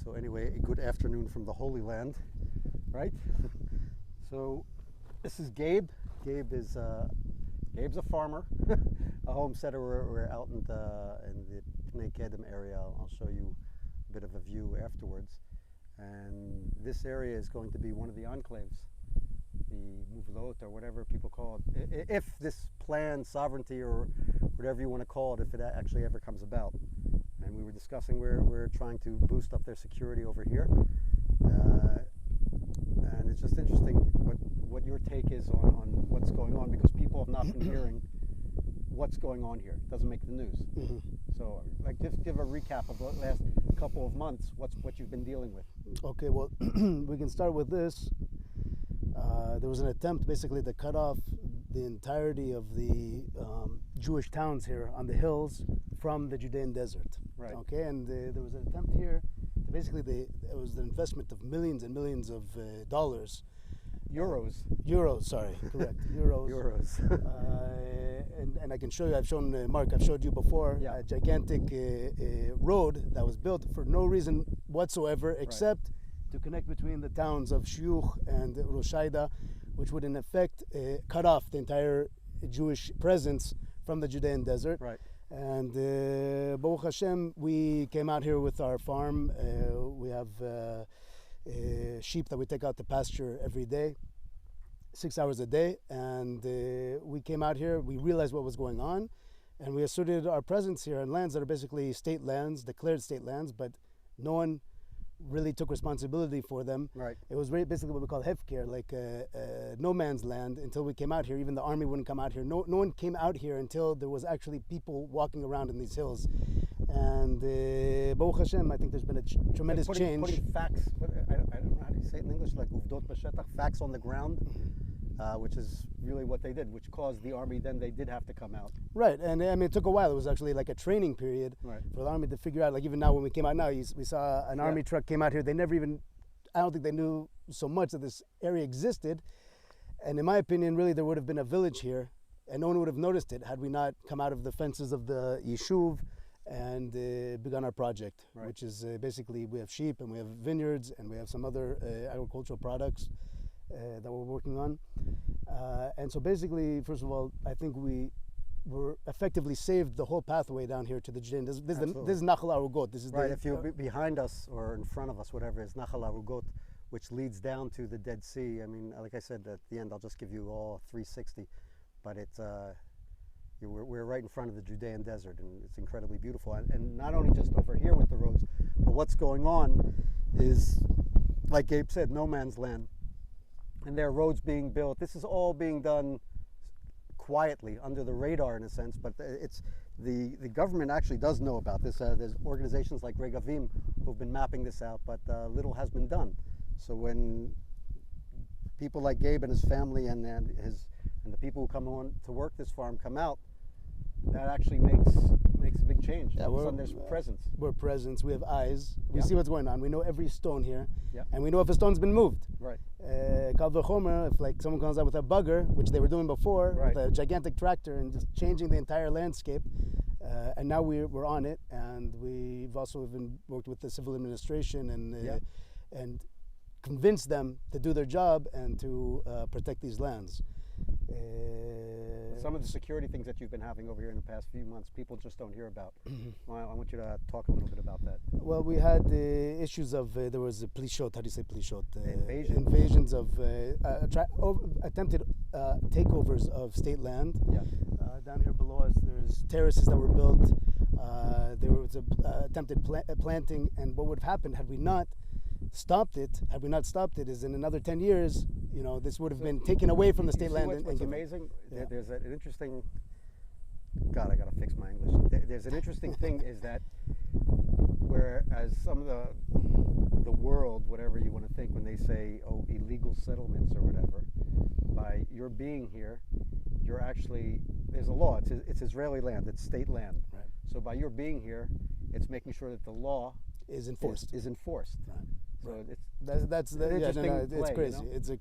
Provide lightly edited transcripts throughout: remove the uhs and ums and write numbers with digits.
So anyway, a good afternoon from the Holy Land, right? So this is Gabe. Gabe's a farmer, a homesteader. We're out in the Pnei Kedem area. I'll show you a bit of a view afterwards. And this area is going to be one of the enclaves, the Muvlot, or whatever people call it, if this planned sovereignty or whatever you want to call it, if it actually ever comes about. And we were discussing we're trying to boost up their security over here. And it's just interesting what your take is on what's going on, because people have not been hearing what's going on here. It doesn't make the news. Mm-hmm. So, like, just give a recap of the last couple of months, what you've been dealing with. Okay, well, we can start with this. There was an attempt basically to cut off the entirety of the Jewish towns here on the hills from the Judean desert. Right. Okay, and there was an attempt here to basically, it was the investment of millions and millions of dollars. Euros, sorry, correct. Euros. And I can show you, I've showed you before, yeah, a gigantic road that was built for no reason whatsoever except to connect between the towns of Shuyuch and Roshaida, which would in effect cut off the entire Jewish presence from the Judean desert. Right. And Baruch Hashem, we came out here with our farm. We have sheep that we take out to pasture every day, 6 hours a day. And we came out here, we realized what was going on, and we asserted our presence here on lands that are basically state lands, declared state lands, but no one really took responsibility for them. Right. It was basically what we call hefker, like no man's land, until we came out here. Even the army wouldn't come out here. No one came out here until there was actually people walking around in these hills. And Baruch Hashem, I think there's been a tremendous change. Putting facts, I don't know how to say it in English, like uvdot b'shetach, facts on the ground, which is really what they did, which caused the army, then they did have to come out. Right, and I mean, it took a while. It was actually like a training period for the army to figure out, like even now when we came out now, we saw an army truck came out here. They never even, I don't think they knew so much that this area existed. And in my opinion, really, there would have been a village here, and no one would have noticed it had we not come out of the fences of the Yishuv and begun our project, which is basically we have sheep and we have vineyards and we have some other agricultural products that we're working on. And so basically, first of all, I think we were effectively saved the whole pathway down here to the Judean. This is Nachal Arugot. This is right. If you're behind us or in front of us, whatever, is Nachal Arugot, which leads down to the Dead Sea. I mean, like I said, at the end, I'll just give you all 360, but it's we're right in front of the Judean desert, and it's incredibly beautiful. And not only just over here with the roads, but what's going on is, like Gabe said, no man's land. And there are roads being built. This is all being done quietly, under the radar in a sense, but it's the government actually does know about this. There's organizations like Regavim who've been mapping this out, but little has been done. So when people like Gabe and his family and the people who come on to work this farm come out, that actually makes a big change. Yeah, All of a sudden there's presence. We're presence. We have eyes. We see what's going on. We know every stone here, and we know if a stone's been moved. Right. Kal v'chomer, if like someone comes out with a bugger, which they were doing before, with a gigantic tractor and just changing the entire landscape, and now we're on it, and we've also even worked with the civil administration and convinced them to do their job and to protect these lands. Some of the security things that you've been having over here in the past few months, people just don't hear about. Well, I want you to talk a little bit about that. Well, we had issues of, there was a plishot, how do you say plishot? Invasions of attempted takeovers of state land. Down here below us, there's terraces that were built. There was attempted planting, and what would have happened had we not stopped it, is in another 10 years, this would have been taken away from the state land. What's amazing, there's an interesting, God, I gotta fix my English. There's an interesting thing is that whereas some of the world, whatever you want to think, when they say, oh, illegal settlements or whatever, by your being here, you're actually, there's a law, it's Israeli land, it's state land. Right. So by your being here, it's making sure that the law is enforced. Is enforced. Right. So it's That's an interesting it's play, crazy. you know? It's a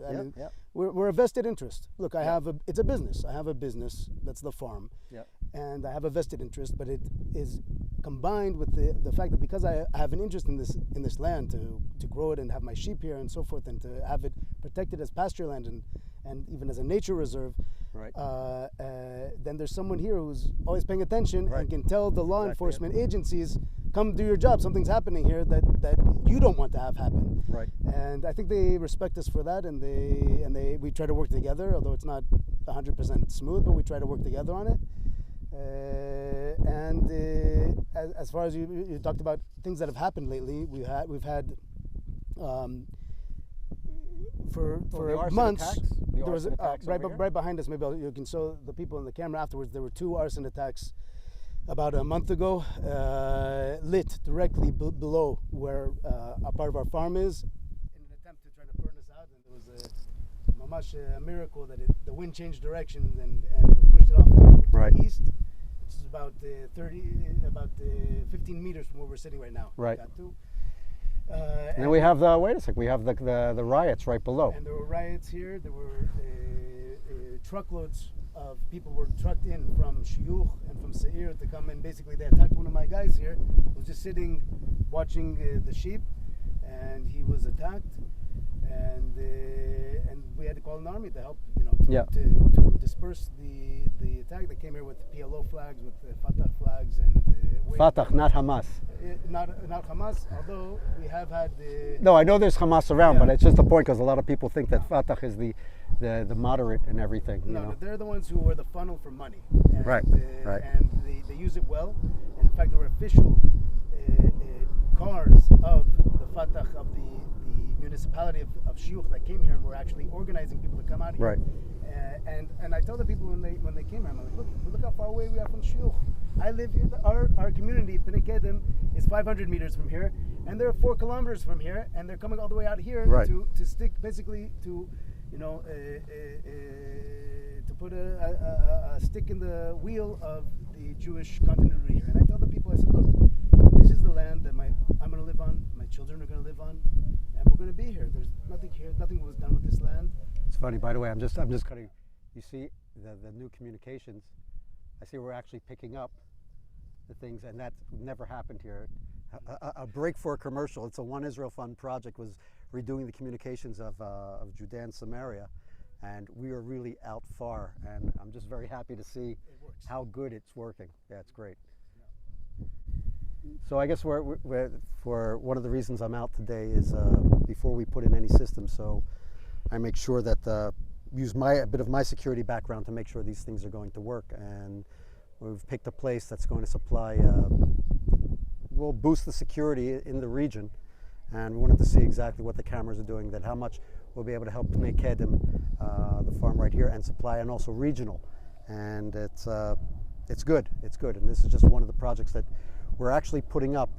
I mean, yep. we're a vested interest. Look, it's a business. I have a business. That's the farm. Yep. And I have a vested interest, but it is combined with the fact that because I have an interest in this land to grow it and have my sheep here and so forth, and to have it protected as pasture land and even as a nature reserve. Right. Then there's someone here who's always paying attention Right. and can tell the law Exactly, enforcement agencies, come do your job. Something's happening here that you don't want to have happen. Right. And I think they respect us for that, and we try to work together, although it's not 100% smooth, but we try to work together on it. As far as you talked about things that have happened lately, we've had for months. There was right behind us. Maybe you can show the people in the camera afterwards. There were 2 arson attacks about a month ago, lit directly below where a part of our farm is, in an attempt to try to burn us out. And there was a miracle that the wind changed directions and pushed it off to the east. Which is about 15 meters from where we're sitting right now. Right. And then we have we have the riots right below. And there were riots here. There were truckloads of people were trucked in from Shiyuch and from Seir to come, and basically they attacked one of my guys here who was just sitting watching the sheep, and he was attacked, and we had to call an army to help, to disperse the attack. They came here with PLO flags, with Fatah flags, and Fatah, not Hamas. Not Hamas, although we have had the... No, I know there's Hamas around, but it's just a point because a lot of people think that Fatah is the moderate and everything. No, they're the ones who were the funnel for money. And, right. And they use it well. And in fact, there were official cars of the Fatah, of the municipality of Shiyuch that came here and were actually organizing people to come out here. Right. And I tell the people when they came here, I'm like, look how far away we are from Shiyuch. I live here. Our community, Pnei Kedem, is 500 meters from here, and they're 4 kilometers from here, and they're coming all the way out here to stick, basically to put a stick in the wheel of the Jewish continuity here. And I tell the people, I said, look, this is the land that I'm going to live on, my children are going to live on, and we're going to be here. There's nothing here. Nothing was done with this land. It's funny, by the way. I'm just cutting. You see the new communications. I see we're actually picking up the things, and that never happened here. A break for a commercial. It's a One Israel Fund project, was redoing the communications of Judea and Samaria, and we are really out far, and I'm just very happy to see how good it's working. Yeah, it's great. So I guess we're for one of the reasons I'm out today is before we put in any system, so I make sure that use a bit of my security background to make sure these things are going to work, and we've picked a place that's going to supply. We'll boost the security in the region, and we wanted to see exactly what the cameras are doing, that how much we'll be able to help Pnei Kedem, the farm right here, and supply, and also regional. And it's good, and this is just one of the projects that we're actually putting up.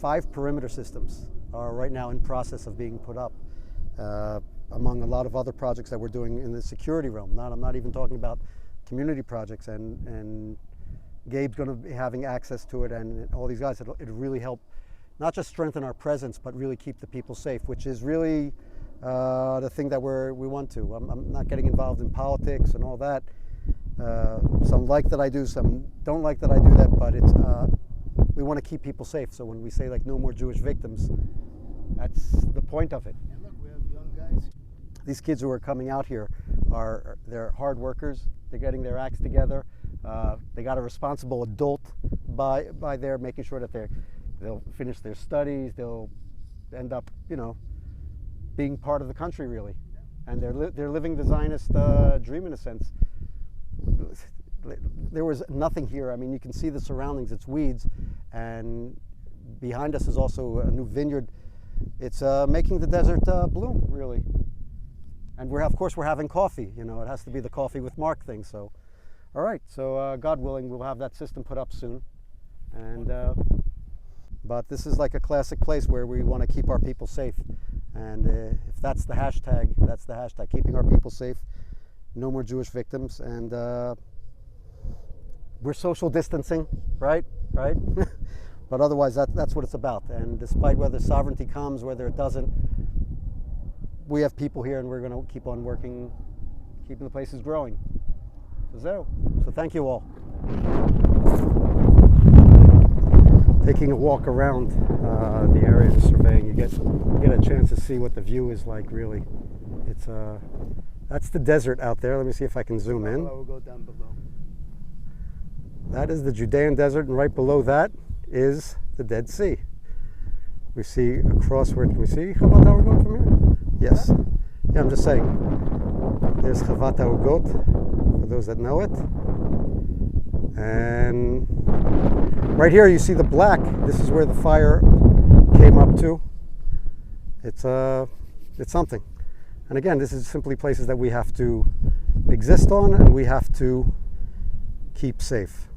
5 perimeter systems are right now in process of being put up, among a lot of other projects that we're doing in the security realm. I'm not even talking about community projects, and Gabe's going to be having access to it, and all these guys. It'll really help, not just strengthen our presence, but really keep the people safe, which is really the thing that we want to. I'm not getting involved in politics and all that. Some like that I do, some don't like that I do that, but it's we want to keep people safe. So when we say like no more Jewish victims, that's the point of it. And look, we have young guys. These kids who are coming out here they're hard workers. They're getting their acts together. They got a responsible adult by there, making sure that they'll finish their studies. They'll end up, being part of the country really, and they're living the Zionist dream in a sense. There was nothing here. I mean, you can see the surroundings. It's weeds, and behind us is also a new vineyard. It's making the desert bloom really. And we're having coffee. It has to be the coffee with Mark thing. So, all right. So God willing, we'll have that system put up soon. And but this is like a classic place where we want to keep our people safe. And if that's the hashtag, that's the hashtag. Keeping our people safe. No more Jewish victims. And we're social distancing, right? But otherwise, that's what it's about. And despite whether sovereignty comes, whether it doesn't, we have people here, and we're going to keep on working, keeping the places growing. So thank you all. Taking a walk around the area of surveying, you get a chance to see what the view is like. Really, it's that's the desert out there. Let me see if I can zoom in. We'll go down below. That is the Judean desert, and right below that is the Dead Sea. We see across where, can we see Chavat HaUrgot from here? Yes. Yeah, I'm just saying. There's Chavat HaUrgot, for those that know it. And right here you see the black. This is where the fire came up to. It's something. And again, this is simply places that we have to exist on, and we have to keep safe.